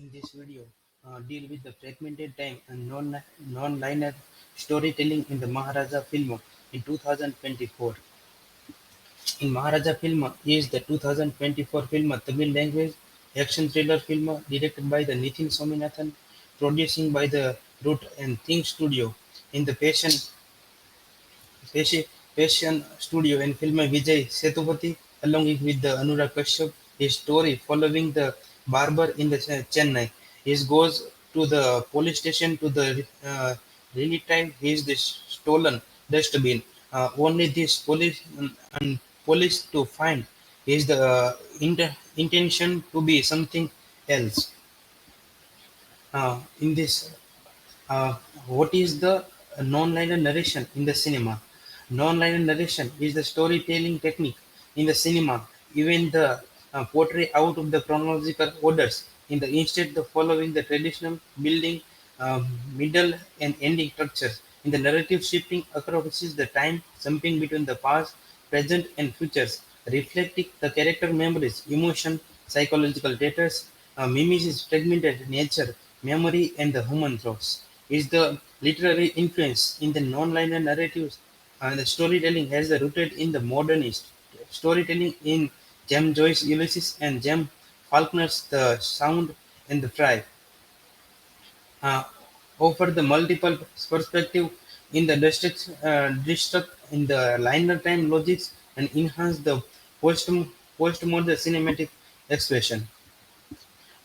in this video deal with the fragmented time and non-linear storytelling in the Maharaja film in 2024. In Maharaja film is the 2024 film Tamil language action thriller film directed by the Nitin Somanathan, producing by the Root and Think Studio in the Passion, Passion Studio and film Vijay Sethupathi along with the Anurag Kashyap. His story following the barber in the Chennai. He goes to the police station to the retrieve his the stolen dustbin. Only this and police to find is the intention to be something else. In this uh, what is the non-linear narration in the cinema? Non-linear narration is the storytelling technique in the cinema, even the portray out of the chronological orders in the instead the following the traditional building, middle and ending structures. In the narrative shifting across the time, jumping between the past, present and futures, reflecting the character memories, emotion, psychological data, mimesis fragmented nature, memory and the human thoughts is the literary influence in the non-linear narratives and the storytelling has the rooted in the modernist storytelling in James Joyce Ulysses and James Faulkner's The Sound and the Fry uh, offer the multiple perspective in the district in the linear time logics and enhance the post postmodern cinematic expression.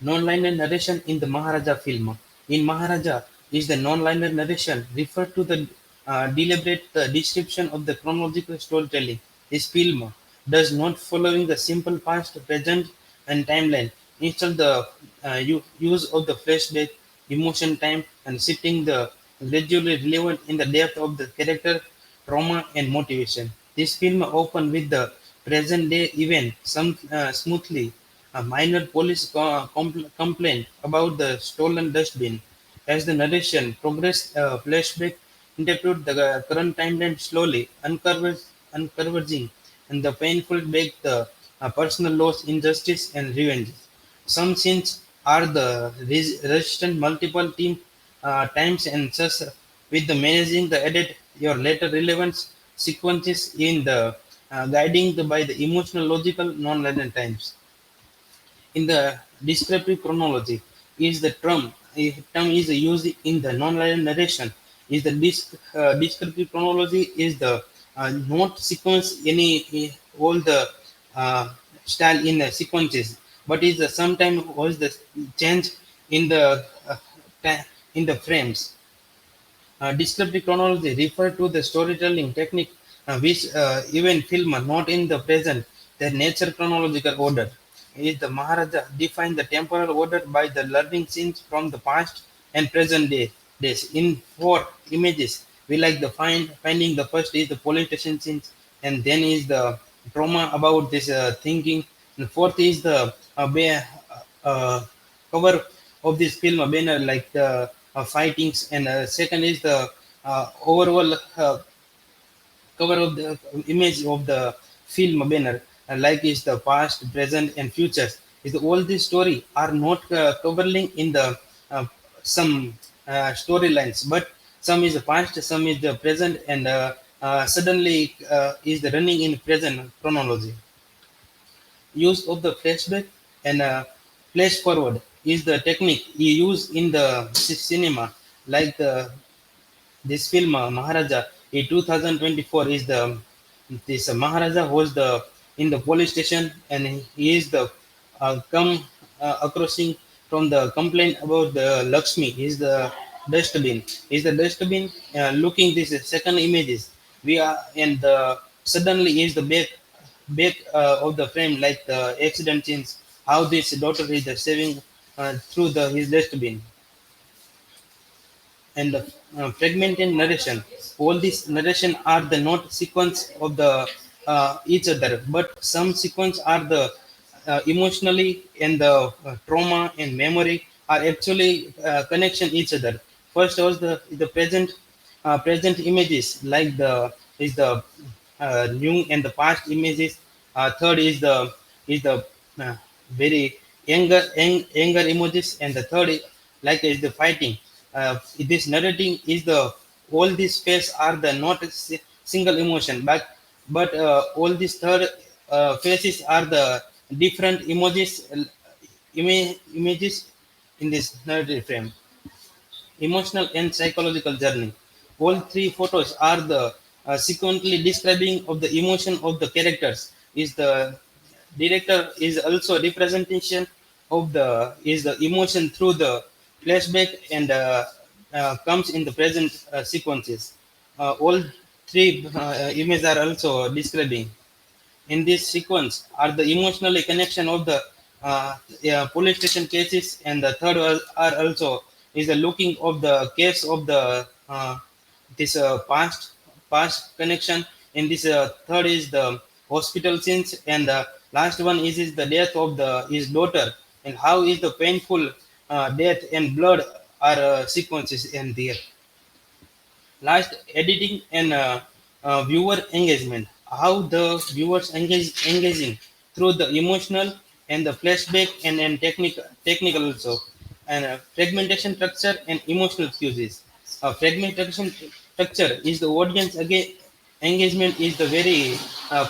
Non-linear narration in the Maharaja film. In Maharaja is the non-linear narration referred to the deliberate description of the chronological storytelling. This film does not following the simple past, present, and timeline. Instead, the use of the flashback, emotion time, and shifting the gradually relevant in the depth of the character, trauma, and motivation. This film opened with the present day event some smoothly a minor police complaint about the stolen dustbin. As the narration progressed, flashback interpret the current timeline slowly, uncovering and the painful back the personal loss, injustice, and revenge. Some scenes are the resistant multiple times and such with the managing the edit your later relevance sequences in the guiding by the emotional logical non-linear times in the descriptive chronology is the term a term is used in the non-linear narration is the descriptive chronology is the not sequence any all the uh, style in the sequences but is the sometimes was the change in the in the frames. Descriptive chronology refer to the storytelling technique which even film are not in the present, their nature chronological order. Is the Maharaja define the temporal order by the learning scenes from the past and present days. In four images, we like the finding the first is the police station scenes, and then is the trauma about this thinking, and fourth is the cover of this film a banner like the fightings and second is the overall cover of the image of the film banner like is the past present and futures is all this story are not covering in the some storylines but some is the past some is the present and suddenly is the running in present chronology. Use of the flashback and flash forward is the technique you use in the cinema like the this film Maharaja in 2024 is the this Maharaja was the in the police station and he is the come acrossing from the complaint about the Lakshmi is the dustbin is the dustbin looking this second images we are and suddenly is the back of the frame like the accident scenes how this daughter is saving through the his dustbin and the fragmented narration. All these narration are the not sequence of the each other, but some sequence are the emotionally and the trauma and memory are actually connection each other. First was the present images like the is the new and the past images. Third is the uh, very anger emojis, and the third like is the fighting. This narrating is the all these phase are the not a single emotion, but all these third phases are the different emojis images in this narrative frame. Emotional and psychological journey. All three photos are the sequentially describing of the emotion of the characters. Is the director is also representation of the is the emotion through the flashback and comes in the present sequences. All three images are also describing in this sequence are the emotional connection of the yeah, police station cases, and the third are also is the looking of the case of the this past connection. And this third is the hospital scenes, and the last one is the death of the his daughter, and how is the painful death and blood are sequences in there. Last, editing and viewer engagement. How the viewers engaging through the emotional and the flashback and technical also. And fragmentation structure and emotional cues. Fragmentation structure is the audience again engagement is the very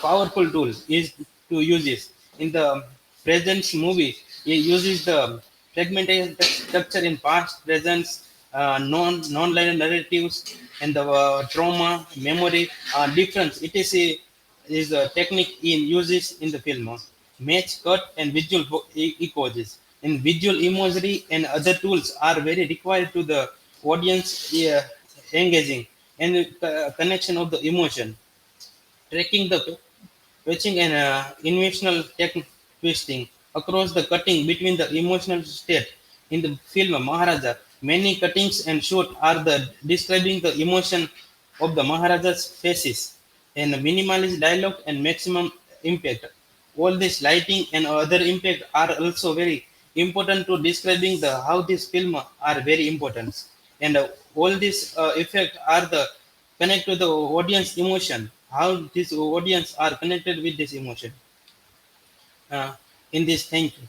powerful tool is to use this in the present movie. It uses the fragmentation structure in past present non-linear narratives, and the trauma memory difference. It is a technique in uses in the film. Match cut and visual echoes in visual imagery and other tools are very required to the audience engaging and connection of the emotion. Tracking the patching and emotional twisting across the cutting between the emotional state in the film Maharaja. Many cuttings and shoot are the describing the emotion of the Maharaja's faces and minimalist dialogue and maximum impact. All this lighting and other impact are also very important to describing the how this film are very important. And all these effect are the connect to the audience emotion, how this audience are connected with this emotion in this. Thank you.